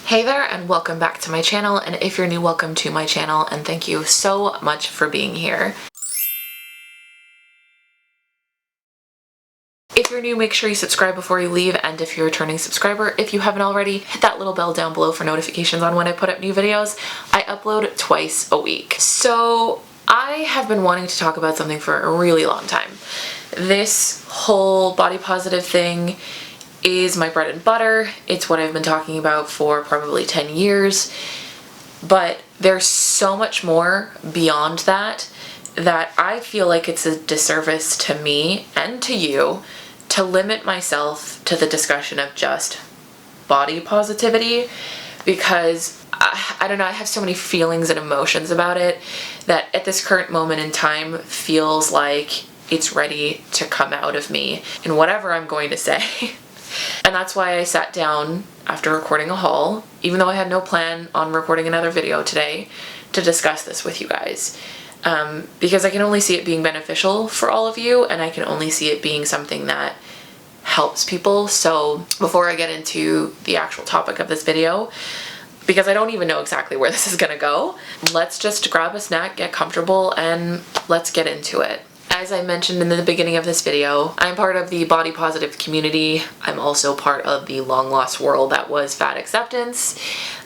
Hey there and welcome back to my channel, and if you're new, welcome to my channel and thank you so much for being here. If you're new, make sure you subscribe before you leave, and if you're a returning subscriber, if you haven't already, hit that little bell down below for notifications on when I put up new videos. I upload twice a week. So I have been wanting to talk about something for a really long time. This whole body positive thing is my bread and butter. It's what I've been talking about for probably 10 years, but there's so much more beyond that that I feel like it's a disservice to me and to you to limit myself to the discussion of just body positivity, because I don't know, I have so many feelings and emotions about it that at this current moment in time feels like it's ready to come out of me in whatever I'm going to say. And that's why I sat down after recording a haul, even though I had no plan on recording another video today, to discuss this with you guys. Because I can only see it being beneficial for all of you, and I can only see it being something that helps people. So before I get into the actual topic of this video, because I don't even know exactly where this is gonna go, let's just grab a snack, get comfortable, and let's get into it. As I mentioned in the beginning of this video, I'm part of the body positive community. I'm also part of the long lost world that was fat acceptance.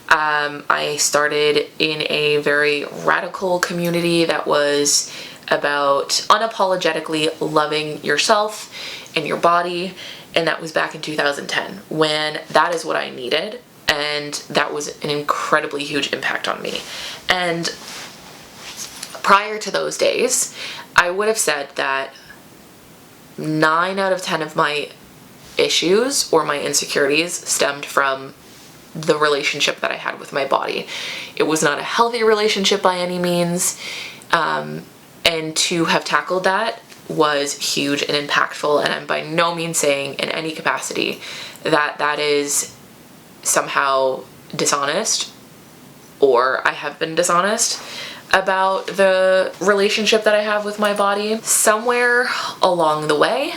I started in a very radical community that was about unapologetically loving yourself and your body, and that was back in 2010 when that is what I needed, and that was an incredibly huge impact on me. And prior to those days, I would have said that 9 out of 10 of my issues or my insecurities stemmed from the relationship that I had with my body. It was not a healthy relationship by any means, and to have tackled that was huge and impactful, and I'm by no means saying in any capacity that that is somehow dishonest or I have been dishonest about the relationship that I have with my body. Somewhere along the way,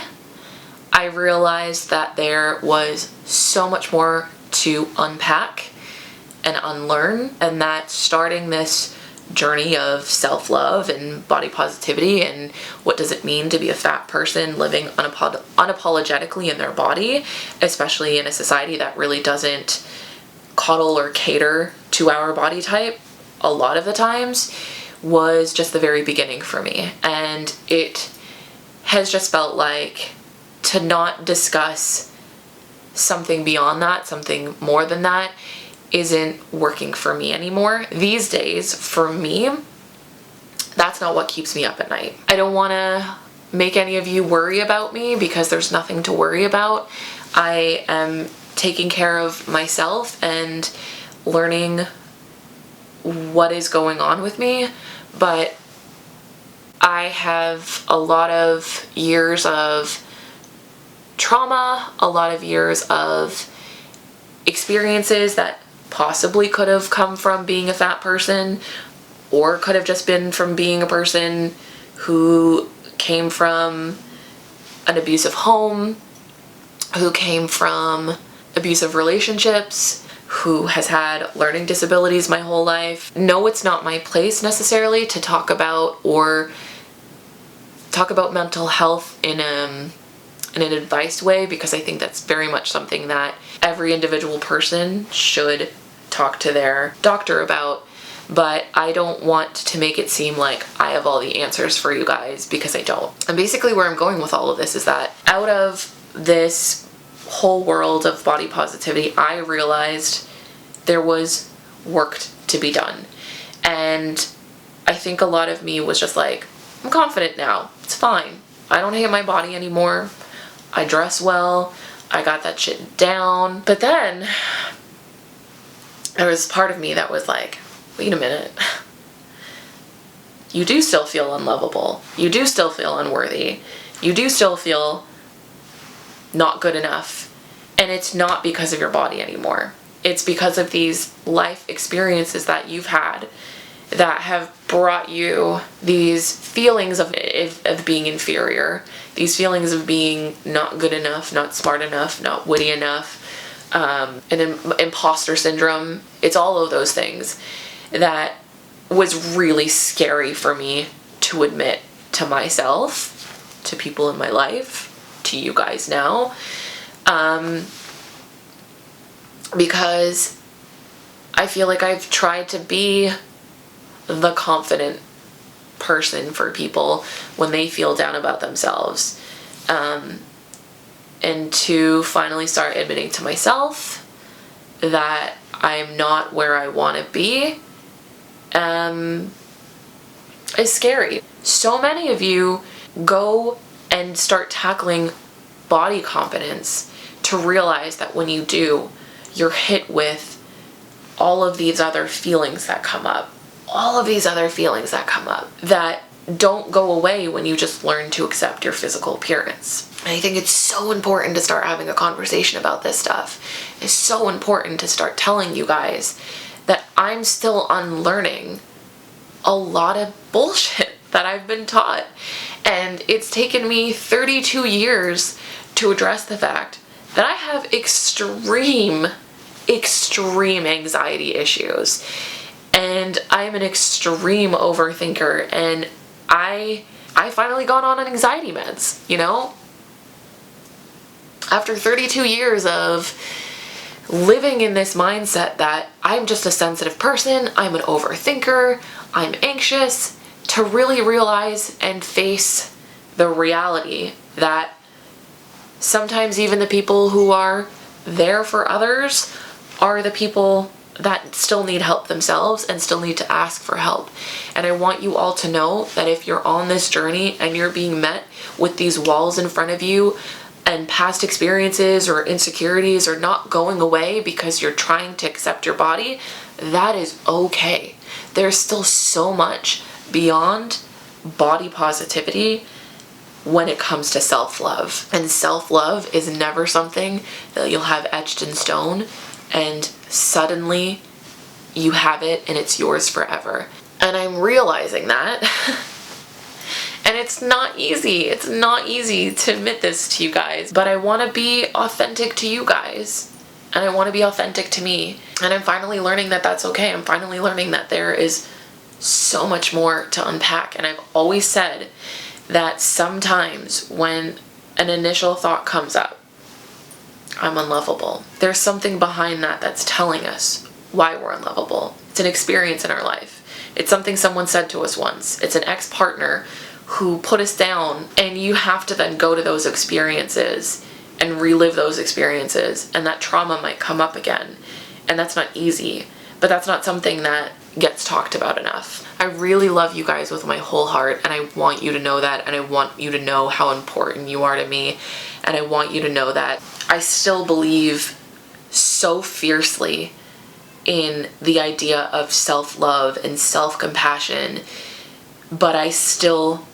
I realized that there was so much more to unpack and unlearn, and that starting this journey of self-love and body positivity and what does it mean to be a fat person living unapologetically in their body, especially in a society that really doesn't coddle or cater to our body type a lot of the times, was just the very beginning for me. And it has just felt like to not discuss something beyond that, something more than that, isn't working for me anymore. These days, for me, that's not what keeps me up at night. I don't want to make any of you worry about me because there's nothing to worry about. I am taking care of myself and learning what is going on with me, but I have a lot of years of trauma, a lot of years of experiences that possibly could have come from being a fat person, or could have just been from being a person who came from an abusive home, who came from abusive relationships, who has had learning disabilities my whole life. No, it's not my place necessarily to talk about mental health in an advice way, because I think that's very much something that every individual person should talk to their doctor about. But I don't want to make it seem like I have all the answers for you guys, because I don't. And basically where I'm going with all of this is that out of this whole world of body positivity, I realized there was work to be done. And I think a lot of me was just like, I'm confident now, it's fine. I don't hate my body anymore. I dress well. I got that shit down. But then there was part of me that was like, wait a minute. You do still feel unlovable. You do still feel unworthy. You do still feel not good enough. And it's not because of your body anymore. It's because of these life experiences that you've had that have brought you these feelings of being inferior, these feelings of being not good enough, not smart enough, not witty enough, imposter syndrome. It's all of those things that was really scary for me to admit to myself, to people in my life, to you guys now, because I feel like I've tried to be the confident person for people when they feel down about themselves, and to finally start admitting to myself that I'm not where I want to be is scary. So many of you go and start tackling body confidence to realize that when you do, you're hit with all of these other feelings that come up. All of these other feelings that come up that don't go away when you just learn to accept your physical appearance. And I think it's so important to start having a conversation about this stuff. It's so important to start telling you guys that I'm still unlearning a lot of bullshit that I've been taught. And it's taken me 32 years to address the fact that I have extreme anxiety issues. And I'm an extreme overthinker, and I finally got on anxiety meds, you know? After 32 years of living in this mindset that I'm just a sensitive person, I'm an overthinker, I'm anxious, to really realize and face the reality that sometimes even the people who are there for others are the people that still need help themselves and still need to ask for help. And I want you all to know that if you're on this journey and you're being met with these walls in front of you and past experiences or insecurities are not going away because you're trying to accept your body, that is okay. There's still so much beyond body positivity when it comes to self-love. And self-love is never something that you'll have etched in stone and suddenly you have it and it's yours forever. And I'm realizing that. And it's not easy. It's not easy to admit this to you guys, but I want to be authentic to you guys. And I want to be authentic to me. And I'm finally learning that that's okay. I'm finally learning that there is so much more to unpack. And I've always said that sometimes when an initial thought comes up, I'm unlovable, there's something behind that that's telling us why we're unlovable. It's an experience in our life. It's something someone said to us once. It's an ex-partner who put us down, and you have to then go to those experiences and relive those experiences, and that trauma might come up again. And that's not easy, but that's not something that gets talked about enough. I really love you guys with my whole heart, and I want you to know that, and I want you to know how important you are to me, and I want you to know that I still believe so fiercely in the idea of self-love and self-compassion, but I still,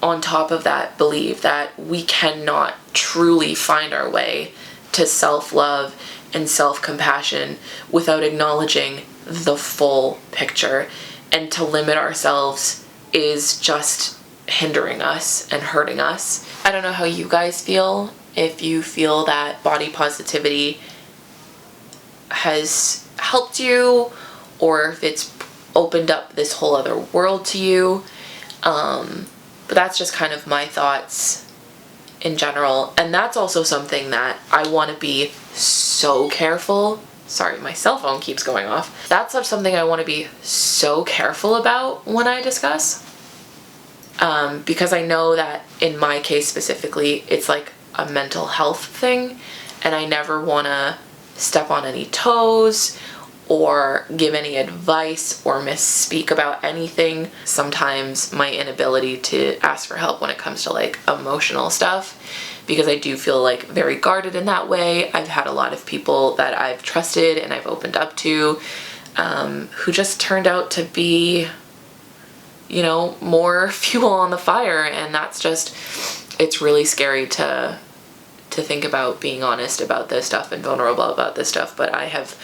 on top of that, believe that we cannot truly find our way to self-love and self-compassion without acknowledging the full picture. And to limit ourselves is just hindering us and hurting us. I don't know how you guys feel, if you feel that body positivity has helped you or if it's opened up this whole other world to you. But that's just kind of my thoughts in general. And that's also something that I want to be so careful. Sorry, my cell phone keeps going off. That's something I want to be so careful about when I discuss. Because I know that in my case specifically, it's like a mental health thing, and I never want to step on any toes or give any advice or misspeak about anything. Sometimes my inability to ask for help when it comes to like emotional stuff, because I do feel like very guarded in that way. I've had a lot of people that I've trusted and I've opened up to who just turned out to be, you know, more fuel on the fire, and that's just, it's really scary to think about being honest about this stuff and vulnerable about this stuff. But I have,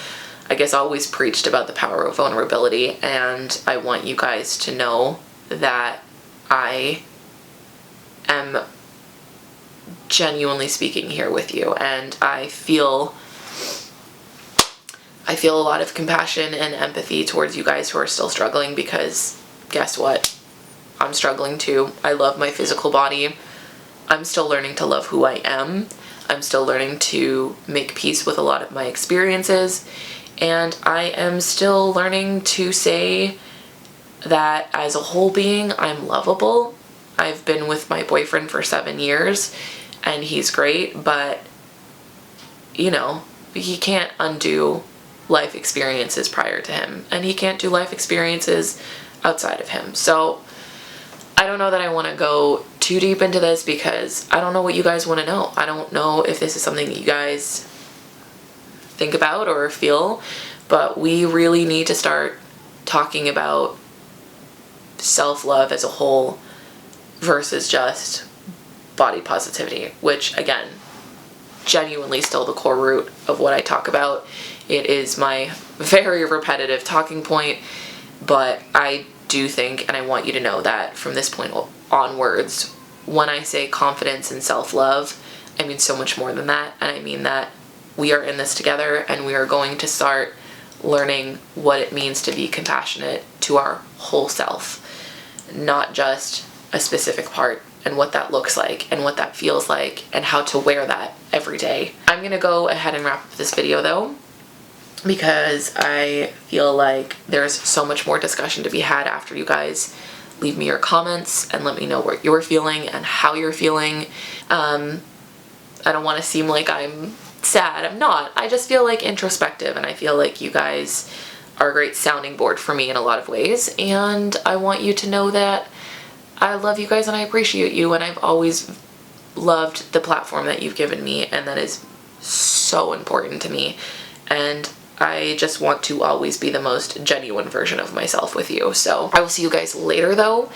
I guess, always preached about the power of vulnerability, and I want you guys to know that I am genuinely speaking here with you, and I feel I feel a lot of compassion and empathy towards you guys who are still struggling, because guess what? I'm struggling too. I love my physical body. I'm still learning to love who I am. I'm still learning to make peace with a lot of my experiences. And I am still learning to say that as a whole being, I'm lovable. I've been with my boyfriend for 7 years and he's great, but you know, he can't undo life experiences prior to him, and he can't do life experiences outside of him. So I don't know that I want to go too deep into this, because I don't know what you guys want to know. I don't know if this is something that you guys think about or feel, but we really need to start talking about self-love as a whole versus just body positivity, which again, genuinely still the core root of what I talk about. It is my very repetitive talking point, but I do think, and I want you to know that from this point onwards, when I say confidence and self-love, I mean so much more than that. And I mean that we are in this together, and we are going to start learning what it means to be compassionate to our whole self, not just a specific part, and what that looks like and what that feels like and how to wear that every day. I'm gonna go ahead and wrap up this video though, because I feel like there's so much more discussion to be had after you guys leave me your comments and let me know what you're feeling and how you're feeling. I don't want to seem like I'm sad. I'm not. I just feel like introspective, and I feel like you guys are a great sounding board for me in a lot of ways, and I want you to know that I love you guys and I appreciate you, and I've always loved the platform that you've given me, and that is so important to me. And I just want to always be the most genuine version of myself with you. So I will see you guys later though.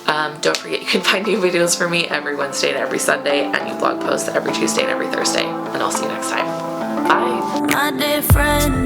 Don't forget, you can find new videos from me every Wednesday and every Sunday, and new blog posts every Tuesday and every Thursday. And I'll see you next time. Bye. My dear friend.